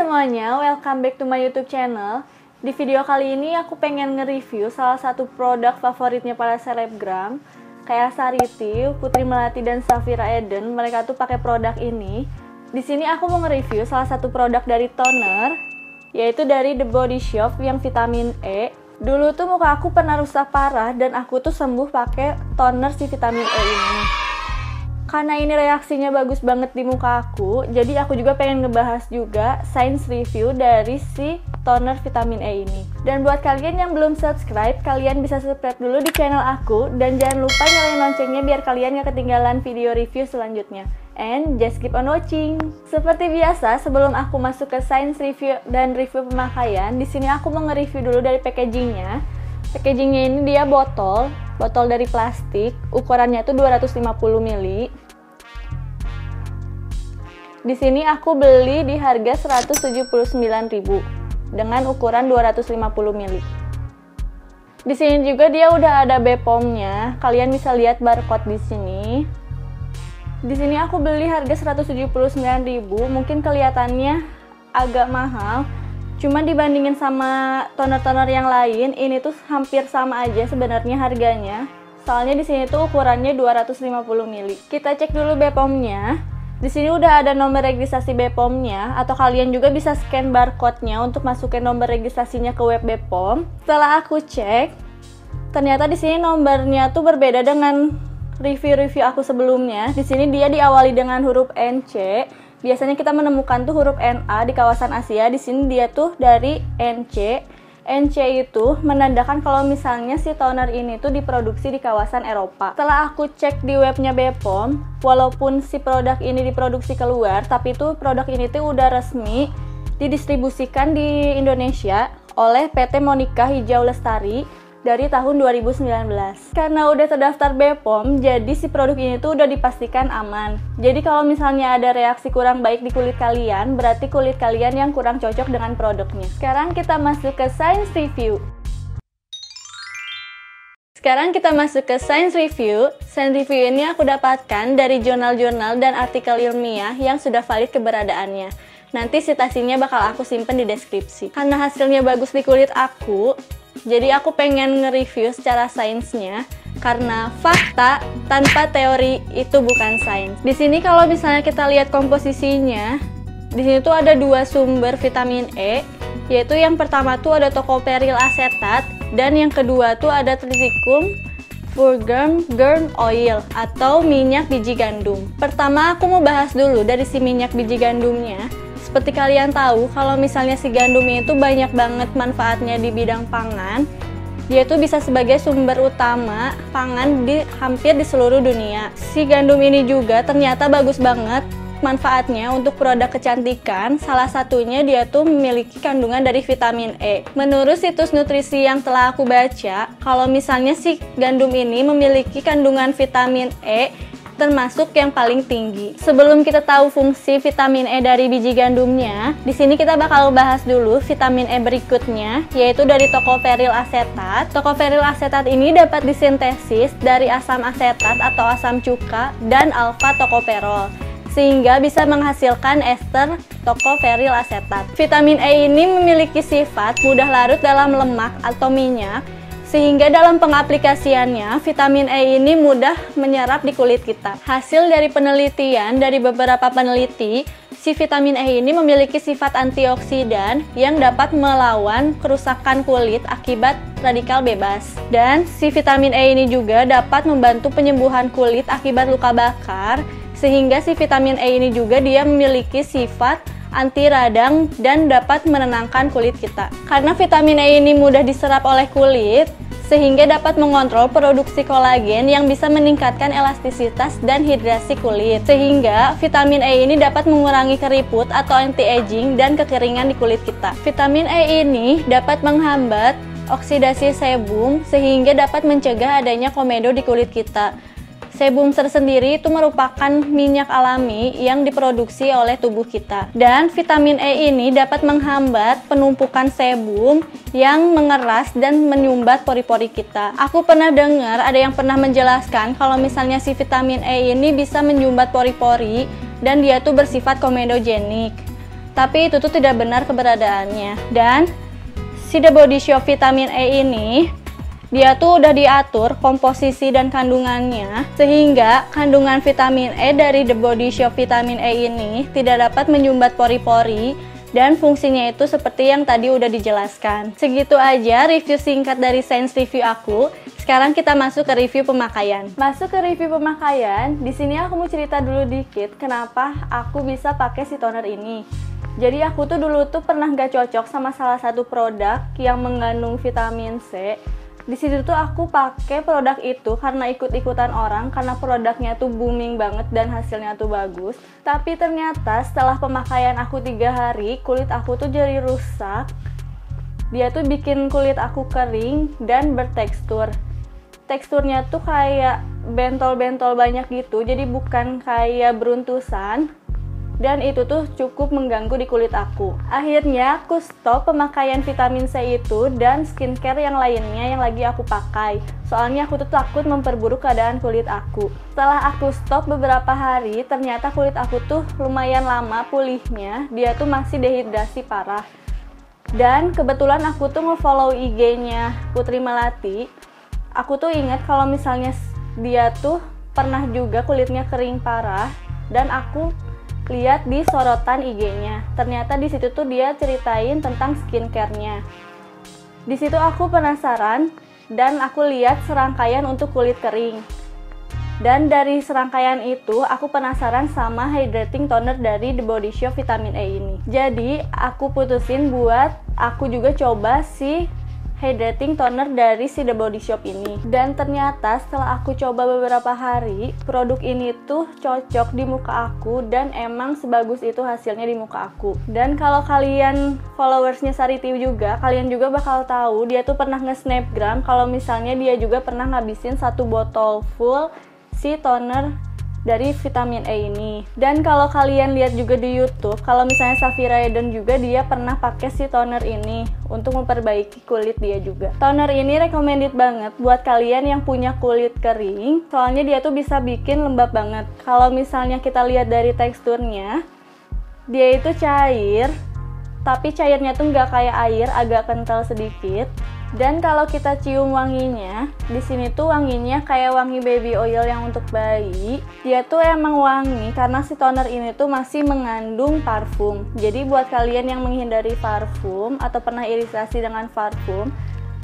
semuanya, welcome back to my YouTube channel. Di video kali ini aku pengen nge-review salah satu produk favoritnya para selebgram kayak Sariti, Putri Melati dan Safira Eden. Mereka tuh pakai produk ini. Di sini aku mau nge-review salah satu produk dari toner, yaitu dari The Body Shop yang vitamin E. Dulu tuh muka aku pernah rusak parah dan aku tuh sembuh pakai toner si vitamin E ini. Karena ini reaksinya bagus banget di muka aku, jadi aku juga pengen ngebahas juga science review dari si toner vitamin E ini. Dan buat kalian yang belum subscribe, kalian bisa subscribe dulu di channel aku. Dan jangan lupa nyalain loncengnya biar kalian gak ketinggalan video review selanjutnya. And just keep on watching. Seperti biasa, sebelum aku masuk ke science review dan review pemakaian, di sini aku mau nge-review dulu dari packagingnya. Packagingnya ini dia botol dari plastik, ukurannya itu 250 ml. Di sini aku beli di harga 179.000 dengan ukuran 250 ml. Di sini juga dia udah ada BPOM-nya. Kalian bisa lihat barcode di sini. Di sini aku beli harga 179.000, mungkin kelihatannya agak mahal. Cuma dibandingin sama toner-toner yang lain, ini tuh hampir sama aja sebenarnya harganya. Soalnya di sini tuh ukurannya 250 ml. Kita cek dulu BPOM-nya. Di sini udah ada nomor registrasi BPOM-nya, atau kalian juga bisa scan barcode-nya untuk masukin nomor registrasinya ke web BPOM. Setelah aku cek, ternyata di sini nomornya tuh berbeda dengan review-review aku sebelumnya. Di sini dia diawali dengan huruf NC. Biasanya kita menemukan tuh huruf NA di kawasan Asia. Di sini dia tuh dari NC. NC itu menandakan kalau misalnya si toner ini tuh diproduksi di kawasan Eropa. Setelah aku cek di webnya BPOM, walaupun si produk ini diproduksi keluar, tapi tuh produk ini tuh udah resmi didistribusikan di Indonesia oleh PT Monica Hijau Lestari dari tahun 2019. Karena udah terdaftar BPOM, jadi si produk ini tuh udah dipastikan aman. Jadi kalau misalnya ada reaksi kurang baik di kulit kalian, berarti kulit kalian yang kurang cocok dengan produknya. Sekarang kita masuk ke science review. Science review ini aku dapatkan dari jurnal-jurnal dan artikel ilmiah yang sudah valid keberadaannya. Nanti citasinya bakal aku simpen di deskripsi. Karena hasilnya bagus di kulit aku, jadi aku pengen nge-review secara sainsnya, karena fakta tanpa teori itu bukan sains. Di sini kalau misalnya kita lihat komposisinya, di sini tuh ada dua sumber vitamin E, yaitu yang pertama tuh ada tocopherol asetat dan yang kedua tuh ada triticum fulgurum oil atau minyak biji gandum. Pertama aku mau bahas dulu dari si minyak biji gandumnya. Seperti kalian tahu, kalau misalnya si gandum itu banyak banget manfaatnya di bidang pangan. Dia tuh bisa sebagai sumber utama pangan hampir di seluruh dunia. Si gandum ini juga ternyata bagus banget manfaatnya untuk produk kecantikan. Salah satunya dia tuh memiliki kandungan dari vitamin E. Menurut situs nutrisi yang telah aku baca, kalau misalnya si gandum ini memiliki kandungan vitamin E termasuk yang paling tinggi. Sebelum kita tahu fungsi vitamin E dari biji gandumnya, di sini kita bakal bahas dulu vitamin E berikutnya, yaitu dari tocopherol asetat. Tocopherol asetat ini dapat disintesis dari asam asetat atau asam cuka dan alfa tocopherol, sehingga bisa menghasilkan ester tocopherol asetat. Vitamin E ini memiliki sifat mudah larut dalam lemak atau minyak, sehingga dalam pengaplikasiannya, vitamin E ini mudah menyerap di kulit kita. Hasil dari penelitian dari beberapa peneliti, si vitamin E ini memiliki sifat antioksidan yang dapat melawan kerusakan kulit akibat radikal bebas. Dan si vitamin E ini juga dapat membantu penyembuhan kulit akibat luka bakar, sehingga si vitamin E ini juga dia memiliki sifat anti radang dan dapat menenangkan kulit kita. Karena vitamin E ini mudah diserap oleh kulit, sehingga dapat mengontrol produksi kolagen yang bisa meningkatkan elastisitas dan hidrasi kulit. Sehingga vitamin E ini dapat mengurangi keriput atau anti-aging dan kekeringan di kulit kita. Vitamin E ini dapat menghambat oksidasi sebum sehingga dapat mencegah adanya komedo di kulit kita. Sebum tersendiri itu merupakan minyak alami yang diproduksi oleh tubuh kita. Dan vitamin E ini dapat menghambat penumpukan sebum yang mengeras dan menyumbat pori-pori kita. Aku pernah dengar ada yang pernah menjelaskan kalau misalnya si vitamin E ini bisa menyumbat pori-pori dan dia tuh bersifat komedogenik. tapi itu tuh tidak benar keberadaannya. Dan si The Body Shop vitamin E ini dia tuh udah diatur komposisi dan kandungannya, sehingga kandungan vitamin E dari The Body Shop vitamin E ini tidak dapat menyumbat pori-pori, dan fungsinya itu seperti yang tadi udah dijelaskan. Segitu aja review singkat dari Science Review aku. Sekarang kita masuk ke review pemakaian. Masuk ke review pemakaian, di sini aku mau cerita dulu dikit kenapa aku bisa pakai si toner ini. Jadi aku tuh dulu tuh pernah gak cocok sama salah satu produk yang mengandung vitamin C. Di situ tuh aku pakai produk itu karena ikut-ikutan orang, karena produknya tuh booming banget dan hasilnya tuh bagus. Tapi ternyata setelah pemakaian aku 3 hari, kulit aku tuh jadi rusak. Dia tuh bikin kulit aku kering dan bertekstur. Teksturnya tuh kayak bentol-bentol banyak gitu, jadi bukan kayak beruntusan. Dan itu tuh cukup mengganggu di kulit aku. Akhirnya aku stop pemakaian vitamin C itu dan skincare yang lainnya yang lagi aku pakai. Soalnya aku tuh takut memperburuk keadaan kulit aku. Setelah aku stop beberapa hari, ternyata kulit aku tuh lumayan lama pulihnya. Dia tuh masih dehidrasi parah. Dan kebetulan aku tuh nge-follow IG-nya Putri Melati. Aku tuh ingat kalau misalnya dia tuh pernah juga kulitnya kering parah, dan aku lihat di sorotan IG-nya. Ternyata di situ tuh dia ceritain tentang skincare-nya. Di situ aku penasaran dan aku lihat serangkaian untuk kulit kering. Dan dari serangkaian itu aku penasaran sama hydrating toner dari The Body Shop vitamin E ini. Jadi aku putusin buat aku juga coba si hydrating toner dari si The Body Shop ini. Dan ternyata setelah aku coba beberapa hari, produk ini tuh cocok di muka aku dan emang sebagus itu hasilnya di muka aku. Dan kalau kalian followersnya Sariti juga, kalian juga bakal tahu dia tuh pernah nge-snapgram kalau misalnya dia juga pernah ngabisin 1 botol full si toner dari vitamin E ini. Dan kalau kalian lihat juga di YouTube, kalau misalnya Safira Eden juga dia pernah pakai si toner ini untuk memperbaiki kulit dia juga. Toner ini recommended banget buat kalian yang punya kulit kering, soalnya dia tuh bisa bikin lembab banget. Kalau misalnya kita lihat dari teksturnya, dia itu cair, tapi cairnya tuh nggak kayak air, agak kental sedikit. Dan kalau kita cium wanginya, di sini tuh wanginya kayak wangi baby oil yang untuk bayi. Dia tuh emang wangi karena si toner ini tuh masih mengandung parfum. Jadi buat kalian yang menghindari parfum atau pernah iritasi dengan parfum,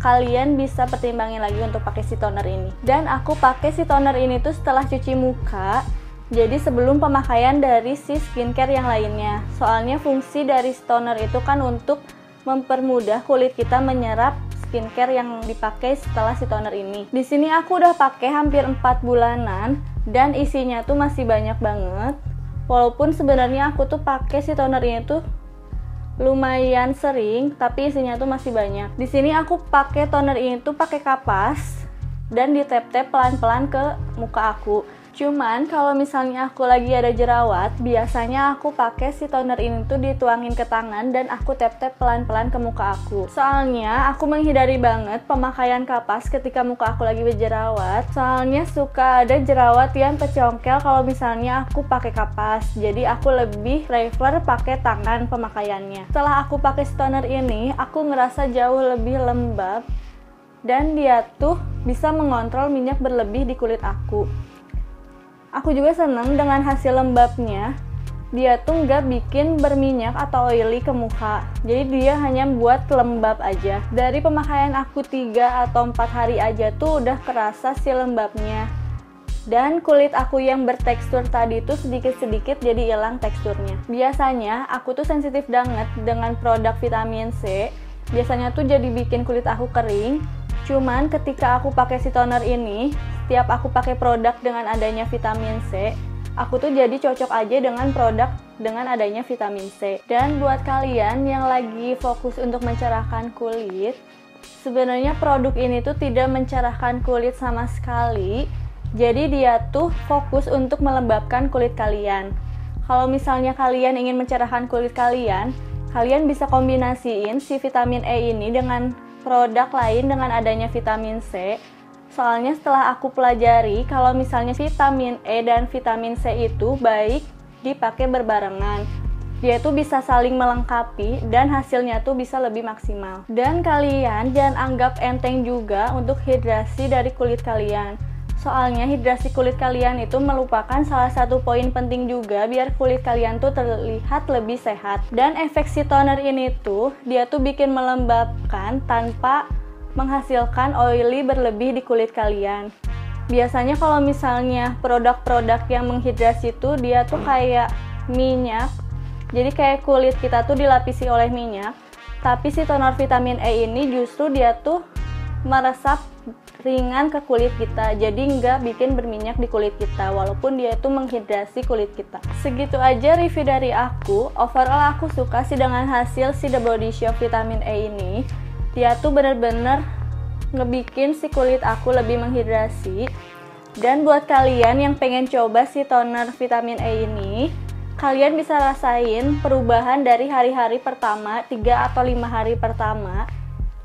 kalian bisa pertimbangin lagi untuk pakai si toner ini. Dan aku pakai si toner ini tuh setelah cuci muka. Jadi sebelum pemakaian dari si skincare yang lainnya. Soalnya fungsi dari toner itu kan untuk mempermudah kulit kita menyerap skincare yang dipakai setelah si toner ini. Di sini aku udah pakai hampir 4 bulanan dan isinya tuh masih banyak banget. Walaupun sebenarnya aku tuh pakai si toner ini tuh lumayan sering, tapi isinya tuh masih banyak. Di sini aku pakai toner ini tuh pakai kapas dan ditap-tap pelan-pelan ke muka aku. Cuman kalau misalnya aku lagi ada jerawat, biasanya aku pakai si toner ini tuh dituangin ke tangan dan aku tap-tap pelan-pelan ke muka aku. Soalnya aku menghindari banget pemakaian kapas ketika muka aku lagi berjerawat. Soalnya suka ada jerawat yang kecongkel kalau misalnya aku pakai kapas. Jadi aku lebih prefer pakai tangan pemakaiannya. Setelah aku pakai si toner ini, aku ngerasa jauh lebih lembab dan dia tuh bisa mengontrol minyak berlebih di kulit aku. Aku juga seneng dengan hasil lembabnya. Dia tuh nggak bikin berminyak atau oily ke muka. Jadi dia hanya buat lembab aja. Dari pemakaian aku 3 atau 4 hari aja tuh udah kerasa si lembabnya. Dan kulit aku yang bertekstur tadi tuh sedikit-sedikit jadi hilang teksturnya. Biasanya aku tuh sensitif banget dengan produk vitamin C. Biasanya tuh jadi bikin kulit aku kering. Cuman ketika aku pakai si toner ini, setiap aku pakai produk dengan adanya vitamin C, aku tuh jadi cocok aja dengan produk dengan adanya vitamin C. Dan buat kalian yang lagi fokus untuk mencerahkan kulit, sebenarnya produk ini tuh tidak mencerahkan kulit sama sekali. Jadi dia tuh fokus untuk melembabkan kulit kalian. Kalau misalnya kalian ingin mencerahkan kulit kalian, kalian bisa kombinasiin si vitamin E ini dengan produk lain dengan adanya vitamin C. Soalnya setelah aku pelajari kalau misalnya vitamin E dan vitamin C itu baik dipakai berbarengan. Dia tuh bisa saling melengkapi dan hasilnya tuh bisa lebih maksimal. Dan kalian jangan anggap enteng juga untuk hidrasi dari kulit kalian. Soalnya hidrasi kulit kalian itu merupakan salah satu poin penting juga biar kulit kalian tuh terlihat lebih sehat. Dan efek si toner ini tuh dia tuh bikin melembabkan tanpa menghasilkan oily berlebih di kulit kalian. Biasanya kalau misalnya produk-produk yang menghidrasi tuh dia tuh kayak minyak. Jadi kayak kulit kita tuh dilapisi oleh minyak. Tapi si toner vitamin E ini justru dia tuh meresap ringan ke kulit kita, jadi nggak bikin berminyak di kulit kita walaupun dia itu menghidrasi kulit kita. Segitu aja review dari aku. Overall aku suka sih dengan hasil si The Body Shop vitamin E ini. Dia tuh bener-bener ngebikin si kulit aku lebih menghidrasi. Dan buat kalian yang pengen coba si toner vitamin E ini, kalian bisa rasain perubahan dari hari-hari pertama, 3 atau 5 hari pertama.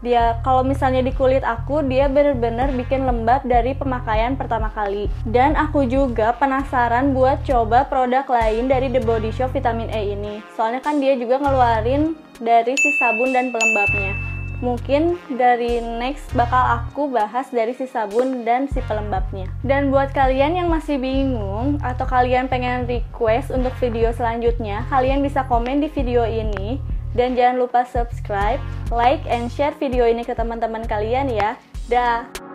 Dia kalau misalnya di kulit aku, dia bener-bener bikin lembab dari pemakaian pertama kali. Dan aku juga penasaran buat coba produk lain dari The Body Shop vitamin E ini. Soalnya kan dia juga ngeluarin dari si sabun dan pelembabnya. Mungkin dari next bakal aku bahas dari si sabun dan si pelembabnya. Dan buat kalian yang masih bingung atau kalian pengen request untuk video selanjutnya, kalian bisa komen di video ini. Dan jangan lupa subscribe, like, and share video ini ke teman-teman kalian ya. Dah.